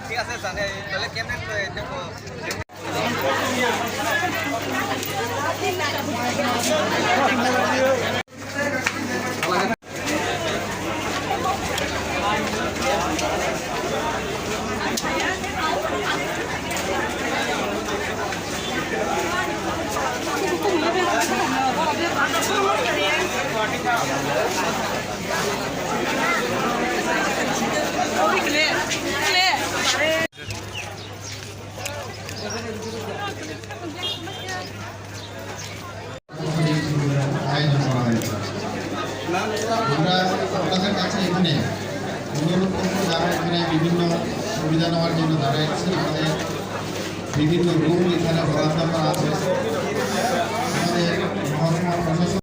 ঠিক আছে জানে তাহলে কেমনে দেব আপনাদের কাছে এখানে অনুরোধ করবো যারা এখানে বিভিন্ন সুবিধা নেওয়ার জন্য যারা এসেছেন আমাদের বিভিন্ন রুম এখানে বরাদ্দ করা আছে আমাদের মহকুমা প্রশাসন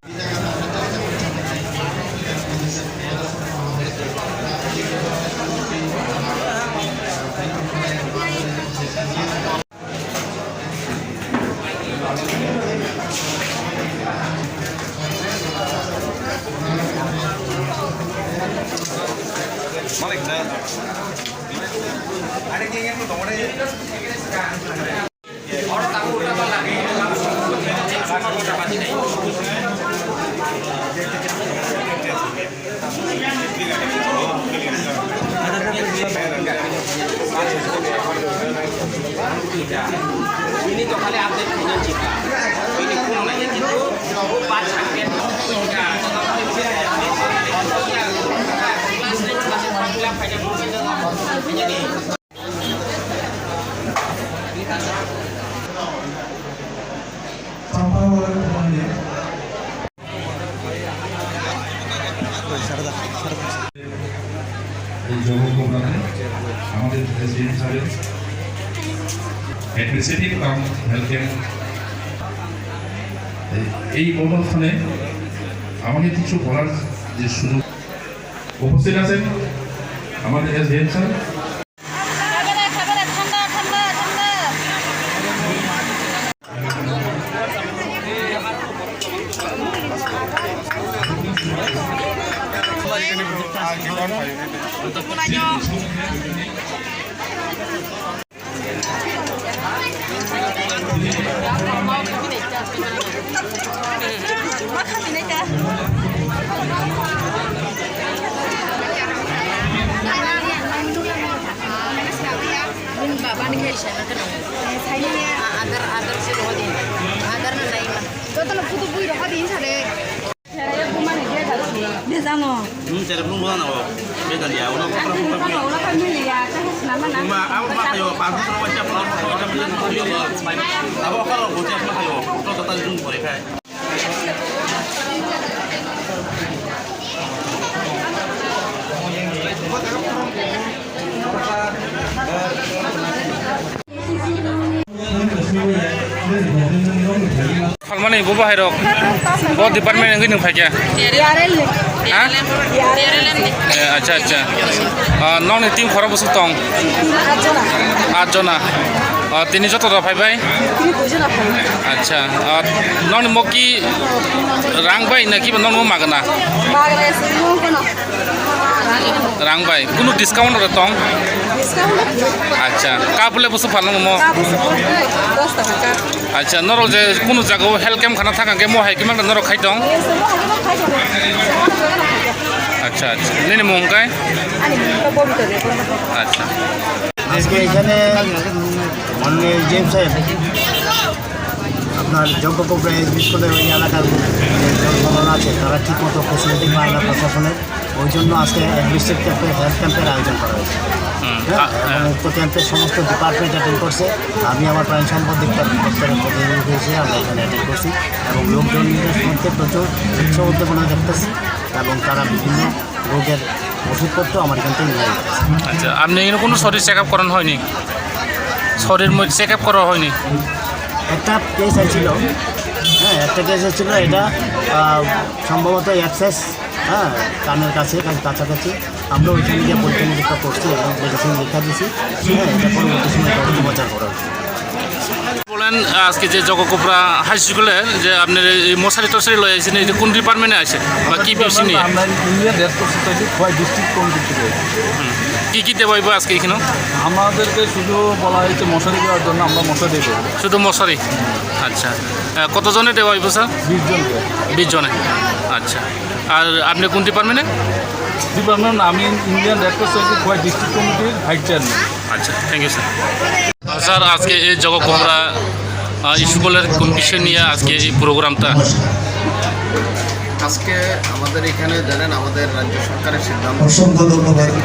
ini tuh kali update punya Cika. Ini kurang aja gitu. Pas paket Cika. আমাদের প্রেসিডেন্ট সাহেব অ্যাডমিনিস্ট্রেটিভ কাম হেলথ কেয়ার এই অনুষ্ঠানে আমাকে কিছু বলার যে সুযোগ উপস্থিত আছেন আমাদের SDM sir Cara belum bulan apa? Beda dia. Udah apa? Ma, aku mah kayo. Padu terus macam bilang kayo. Apa kalau bocah mah kayo? Terus total jum boleh kai. Falmani bu bahirok bo department ngi nung phaja ha acha acha nong ni team khara busu tong 8 jona tini joto da phai bai acha nong ni moki rang bai na ki ba nong magana rang bai kuno discount da tong acha ka bole busu phalong mo আচ্ছা নরক যে কোনো জায়গাও health camp খানা থাকাকে মহাই কিমান নরক খাই দং আচ্ছা আচ্ছা নেনে মহকাই আচ্ছা আজকে এখানে মাননীয় জেম সাহেব আপনার যজ্ঞকোপড়া এসবি স্কুলের ওই এলাকার যে জনগণ আছে তারা ঠিকমতো ফেসিলিটি পায় না প্রশাসনের ওই জন্য আজকে ডিস্ট্রিক্ট ক্যাম্পে হেলথ ক্যাম্পের আয়োজন করা হয়েছে উক্ত ক্যাম্পের সমস্ত ডিপার্টমেন্ট অ্যাটেন্ড করছে আমি আমার প্রাণ সম্পদ দপ্তরের প্রতিনিধি হিসেবে আমরা এখানে অ্যাটেন্ড করছি এবং লোকজনের মধ্যে প্রচুর উৎসাহ উদ্দীপনা দেখতেছি এবং তারা বিভিন্ন রোগের ওষুধপত্র আমার এখান থেকে নিয়ে যাচ্ছে। আচ্ছা আপনি এখানে কোনো শরীর চেক আপ করানো হয়নি শরীর চেক আপ করা হয়নি একটা কেস ছিল একটা কেস ছিল এটা সম্ভবত অ্যাক্সেস কানের কাছাকাছি আমরা ওইখানে গিয়ে পরীক্ষা নিরীক্ষা করছি এবং মেডিসিন লেখা দিয়েছি এটা পরবর্তী সময় অস্ত্রোপচার করা হচ্ছে। বলেন আজকে যে জগকোপড়া হাই স্কুলের যে আপনার এই মশারি টশারি লয়ে আছেন এটা কোন ডিপার্টমেন্টে আছে বা কি বেশি নিয়ে আমরা Indian red cross society Khowai district committee থেকে কি কি দেওয়া হইব আজকে এখানে? আমাদেরকে শুধু বলা হয়েছে মশারি দেওয়ার জন্য, আমরা মশারি দেবো শুধু মশারি? আচ্ছা, কতজনে দেওয়া হইব স্যার? 20 জনকে। 20 জনে। আচ্ছা, আর আপনি কোন ডিপার্টমেন্টে? ডিপার্টমেন্ট আমি Indian red cross society Khowai district কমিটির ভাইস চেয়ারম্যান। আচ্ছা, থ্যাংক ইউ স্যার। স্যার আজকে এই জগকোমরা স্কুলের কোন বিষয় নিয়ে আজকে এই প্রোগ্রামটা? আজকে আমাদের এখানে জানেন আমাদের রাজ্য সরকারের সিদ্ধান্ত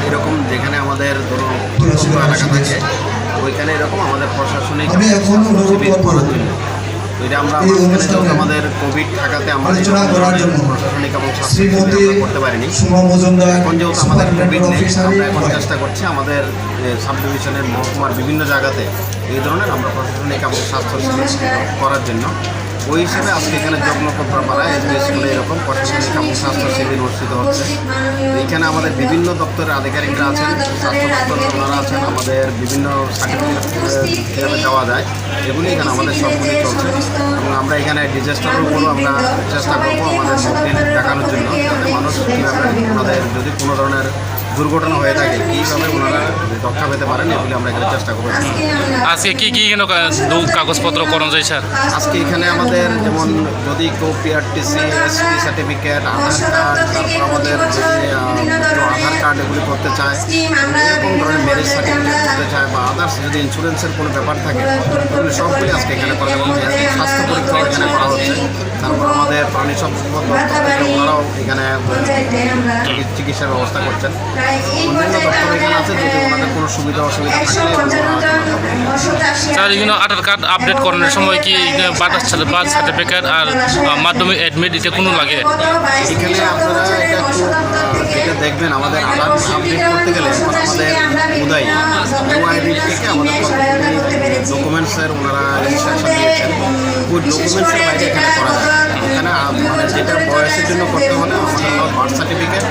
এরকম যেখানে আমাদের ধরুন এলাকা থাকে ওইখানে এরকম আমাদের প্রশাসনিক শিবির করার জন্য এটা আমরা আমাদের কোভিড থাকাতে আমরা প্রশাসনিক এবং স্বাস্থ্য করতে পারিনি। এখন যেহেতু আমাদের কোভিড নেই আমরা এখন চেষ্টা করছি আমাদের সাব ডিভিশনের মহকুমার বিভিন্ন জায়গাতে এই ধরনের আমরা প্রশাসনিক এবং স্বাস্থ্য শিবির করার জন্য ওই হিসেবে আজকে এখানে যজ্ঞকোপড়াপাড়া এসবি স্কুলে এরকম প্রশাসনিক এবং স্বাস্থ্য শিবির অনুষ্ঠিত হচ্ছে। এইখানে আমাদের বিভিন্ন দপ্তরের আধিকারিকরা আছেন, স্বাস্থ্য দপ্তরের ওনারা আছেন, আমাদের বিভিন্ন সার্টিফিকেট কীভাবে দেওয়া যায় এগুলি এখানে আমাদের সবগুলি চলছে এবং আমরা এখানে ডিজাস্টারের উপরও আমরা চেষ্টা করবো আমাদের মকডিল দেখানোর জন্য যাতে মানুষ কীভাবে ওনাদের যদি কোনো ধরনের দুর্ঘটনা হয়ে থাকে কীভাবে ওনারা রক্ষা পেতে পারেন এগুলি আমরা এখানে চেষ্টা করবো। আজকে কি কি কাগজপত্র করানো যায় স্যার? আজকে এখানে আমাদের যেমন যদি কেউ পিআরটিসি এসটি সার্টিফিকেট আধার কার্ড তারপর আমাদের আধার কার্ড এগুলি করতে চায় এরকম ধরনের ম্যারেজ সার্টিফিকেট করতে চায় বা আদার্স যদি ইন্স্যুরেন্সের কোনো ব্যাপার থাকে এগুলি সবগুলি আজকে এখানে করা এবং স্বাস্থ্য পরীক্ষাও এখানে করা হচ্ছে। তারপর আমাদের প্রাণী সম্পদ দপ্তর থেকে ওনারাও এখানে চিকিৎসার ব্যবস্থা করছেন। অন্যান্য দপ্তর এখানে আছে যদি ওনাদের কোনো সুবিধা অসুবিধা থাকলে স্যার এখানে আধার কার্ড আপডেট করানোর সময় কি বার্থ সার্টিফিকেট আর মাধ্যমিক অ্যাডমিট এটা কোনো লাগে? এখানে আপনারা এটা একটু যেটা দেখবেন আমাদের আধার আপডেট করতে গেলে আমাদের উদয় ইউআইডি থেকে আমাদের ডকুমেন্টসের ওনারা ইনস্ট্রাকশন দিয়েছেন ওই ডকুমেন্টসের বাইরে এখানে করা যায়। এখানে মানে যেটা বয়সের জন্য করতে হলে আমাদের বার্থ সার্টিফিকেট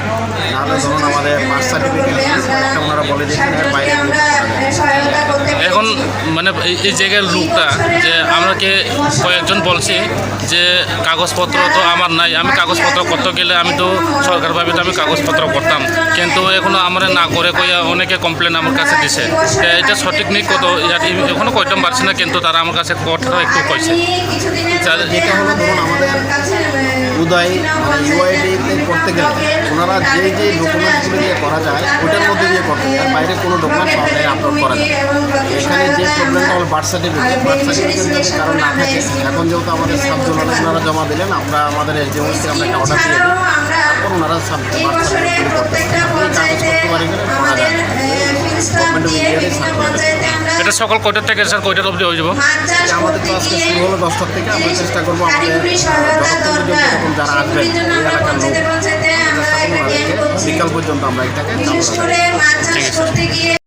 নাহলে ধরুন আমাদের বার্থ সার্টিফিকেট একটা ওনারা বলে দিয়েছেন এর বাইরে এখন মানে এই জায়গার লোকটা যে আমাকে কয়েকজন বলছে যে কাগজপত্র তো আমার নাই, আমি কাগজপত্র করতে গেলে আমি তো সরকারভাবে তো আমি কাগজপত্র করতাম কিন্তু এখনও আমরা না করে কইয়া অনেকে কমপ্লেন আমার কাছে দিছে। এটা সঠিক নেই কত এখনও কইতাম পারছি না কিন্তু তারা আমার কাছে কথাটা একটু কইছে। যেটা হলো ধরুন আমাদের উদয় মানে ইউআইডিতে করতে গেলে ওনারা যে ডকুমেন্টসগুলো দিয়ে করা যায় ওটার মধ্যে দিয়ে করতে যায়, বাইরে কোনো ডকুমেন্টস অনলাইনে আপলোড করা যায়। এখানে যে প্রবলেমটা হলো বার্থ সার্টিফিকেট যদি কারণ না থাকে এখন যেহেতু আমাদের সাবজোনালে ওনারা জমা দিলেন আমরা আমাদের এসডিওকে আমরা একটা অর্ডার দিয়ে দিই তারপর ওনারা বার্থ সার্টিফিকেট করতে কাগজ করতে পারি করা যায় এটা সকাল কয়টার থেকে স্যার কয়টার অবধি হয়ে যাব? আমাদের তো আজকে শুরু হলো 10টার থেকে আমরা চেষ্টা করবো আমাদের এরকম যারা আসবেন এই এলাকার লোক বিকাল পর্যন্ত আমরা এটাকে চালু রাখবো।